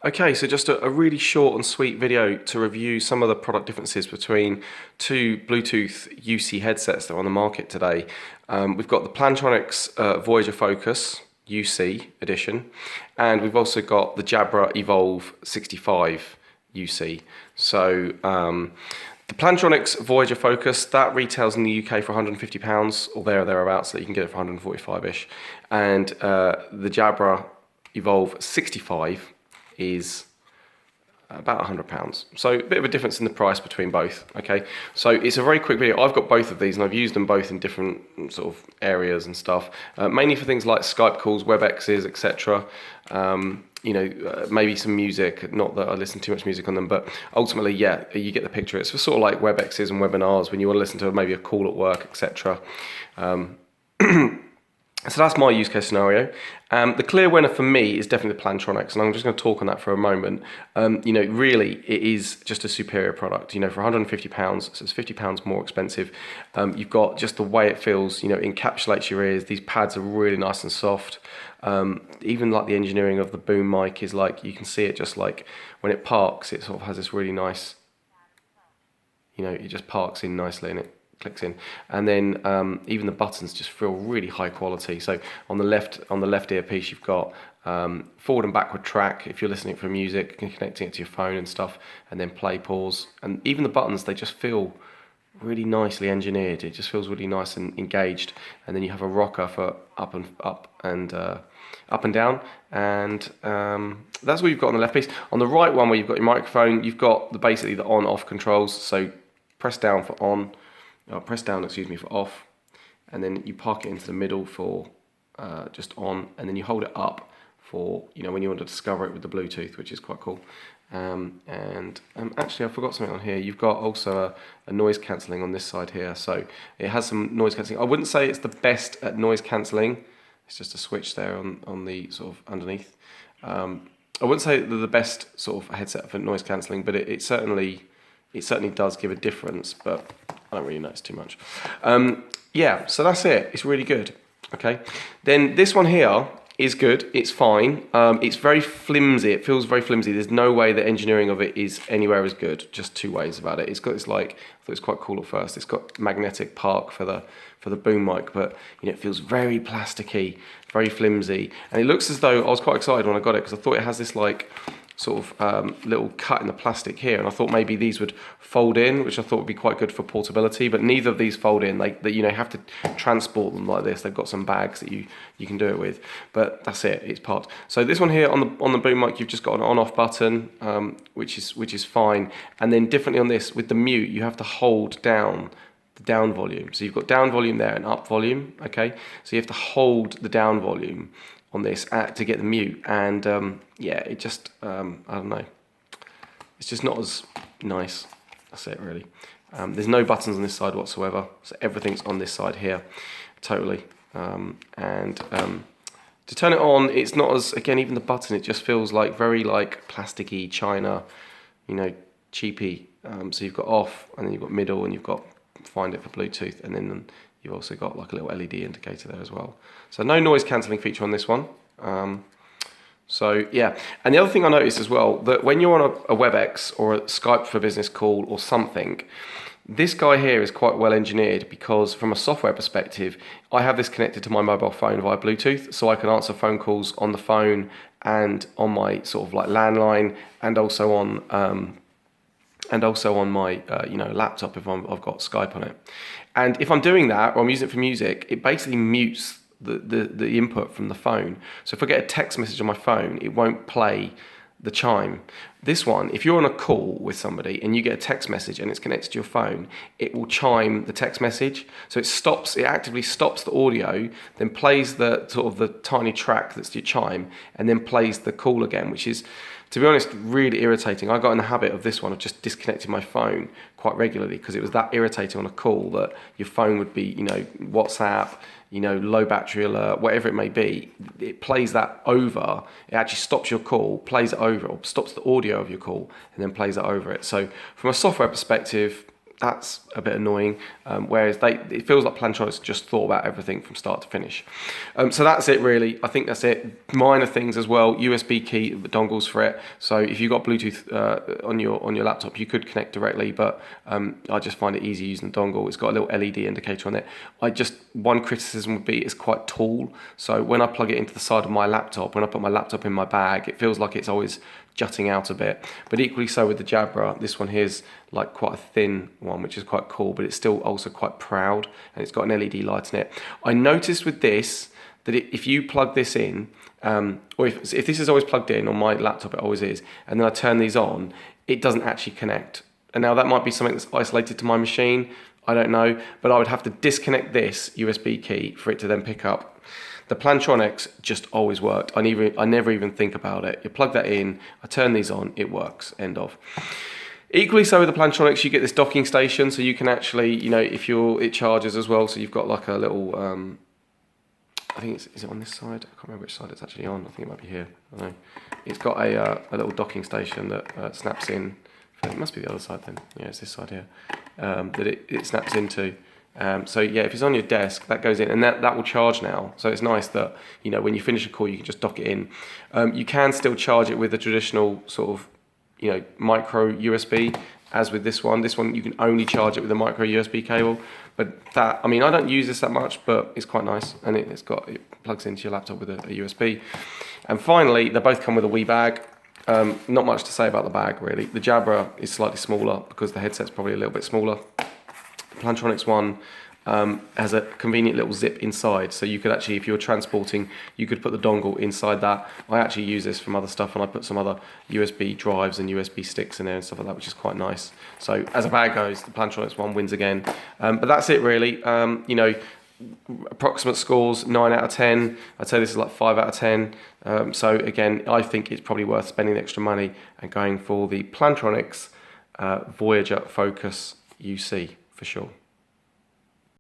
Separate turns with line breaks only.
Okay, so just a really short and sweet video to review some of the product differences between two Bluetooth UC headsets that are on the market today. We've got the Plantronics Voyager Focus UC edition, and we've also got the Jabra Evolve 65 UC. So the Plantronics Voyager Focus, that retails in the UK for £150 or thereabouts, so that you can get it for 145-ish. And the Jabra Evolve 65 is about £100. So a bit of a difference in the price between both, okay? So it's a very quick video. I've got both of these and I've used them both in different sort of areas and stuff, mainly for things like Skype calls, WebExes, etc. Maybe some music, not that I listen too much music on them, but ultimately, yeah, you get the picture. It's for sort of like WebExes and webinars when you want to listen to maybe a call at work, etc. So that's my use case scenario. The clear winner for me is definitely the Plantronics, and I'm just going to talk on that for a moment. Really, it is just a superior product. For £150, so it's £50 more expensive. You've got just the way it feels. Encapsulates your ears. These pads are really nice and soft. Even like the engineering of the boom mic is like, you can see it just like when it parks, it sort of has this really nice. It just parks in nicely and it clicks in, and then even the buttons just feel really high quality. So on the left earpiece, you've got forward and backward track if you're listening for music, connecting it to your phone and stuff, and then play, pause, and even the buttons, they just feel really nicely engineered. It just feels really nice and engaged. And then you have a rocker for up and down, and that's what you've got on the left piece. On the right one, where you've got your microphone, you've got basically the on-off controls. So press down for on. Press down, for off, and then you park it into the middle for just on, and then you hold it up for when you want to discover it with the Bluetooth, which is quite cool. Actually, I forgot something on here. You've got also a noise cancelling on this side here, so it has some noise cancelling. I wouldn't say it's the best at noise cancelling. It's just a switch there on the sort of underneath. I wouldn't say they're the best sort of headset for noise cancelling, but it certainly does give a difference, but I don't really notice too much. So that's it. It's really good. Okay. Then this one here is good. It's fine. It's very flimsy. It feels very flimsy. There's no way the engineering of it is anywhere as good. Just two ways about it. It's got this I thought it was quite cool at first. It's got magnetic park for the boom mic, but it feels very plasticky, very flimsy, and it looks as though I was quite excited when I got it because I thought it has this sort of little cut in the plastic here, and I thought maybe these would fold in, which I thought would be quite good for portability, but neither of these fold in. They have to transport them like this. They've got some bags that you can do it with, but that's it. It's parked. So this one here on the boom mic, you've just got an on-off button, which is fine, and then differently on this with the mute, you have to hold down the down volume. So you've got down volume there and up volume. Okay, so you have to hold the down volume on this to get the mute, and it just I don't know, it's just not as nice. That's it really. There's no buttons on this side whatsoever, so everything's on this side here totally, and to turn it on, it's not as, again, even the button, it just feels like very plasticky China, cheapy. So you've got off, and then you've got middle, and you've got find it for Bluetooth, and then you've also got a little LED indicator there as well. So no noise cancelling feature on this one. So yeah, and the other thing I noticed as well, that when you're on a WebEx or a Skype for Business call or something, this guy here is quite well engineered, because from a software perspective, I have this connected to my mobile phone via Bluetooth, so I can answer phone calls on the phone and on my sort of landline, and also on my laptop if I've got Skype on it. And if I'm doing that, or I'm using it for music, it basically mutes the input from the phone. So if I get a text message on my phone, it won't play the chime. This one, if you're on a call with somebody and you get a text message and it's connected to your phone, it will chime the text message. So it actively stops the audio, then plays the sort of the tiny track that's your chime, and then plays the call again, which is, to be honest, really irritating. I got in the habit of this one of just disconnecting my phone quite regularly, because it was that irritating on a call that your phone would be, WhatsApp, low battery alert, whatever it may be. It plays that over. It actually stops your call, plays it over, or stops the audio of your call, and then plays it over it. So from a software perspective, That's a bit annoying, whereas it feels like Plantronics just thought about everything from start to finish. So that's it really. I think that's it. Minor things as well. USB key dongles for it. So if you've got Bluetooth on your laptop, you could connect directly, but I just find it easy using the dongle. It's got a little LED indicator on it. One criticism would be it's quite tall. So when I plug it into the side of my laptop, when I put my laptop in my bag, it feels like it's always jutting out a bit. But equally so with the Jabra. This one here's like quite a thin one, which is quite cool, but it's still also quite proud, and it's got an LED light in it. I noticed with this that if you plug this in, or if this is always plugged in on my laptop, it always is, and then I turn these on, it doesn't actually connect. And now that might be something that's isolated to my machine, I don't know, but I would have to disconnect this USB key for it to then pick up. The Plantronics just always worked. I never even think about it. You plug that in, I turn these on, it works, end of. Equally so with the Plantronics, you get this docking station, so you can actually, it charges as well, so you've got like a little, I think is it on this side? I can't remember which side it's actually on. I think it might be here. I don't know. It's got a little docking station that snaps in. It must be the other side then. Yeah, it's this side here. That it snaps into. So yeah, if it's on your desk, that goes in, and that will charge now. So it's nice that, when you finish a call, you can just dock it in. You can still charge it with a traditional sort of, micro USB, as with this one. This one, you can only charge it with a micro USB cable. But I don't use this that much, but it's quite nice, and it plugs into your laptop with a USB. And finally, they both come with a wee bag. Not much to say about the bag, really. The Jabra is slightly smaller because the headset's probably a little bit smaller. The Plantronics one has a convenient little zip inside, so you could actually, if you were transporting, you could put the dongle inside that. I actually use this from other stuff, and I put some other USB drives and USB sticks in there and stuff like that, which is quite nice. So as a bag goes, the Plantronics one wins again. But that's it really. Approximate scores, 9 out of 10. I'd say this is like 5 out of 10. So again, I think it's probably worth spending the extra money and going for the Plantronics Voyager Focus UC for sure.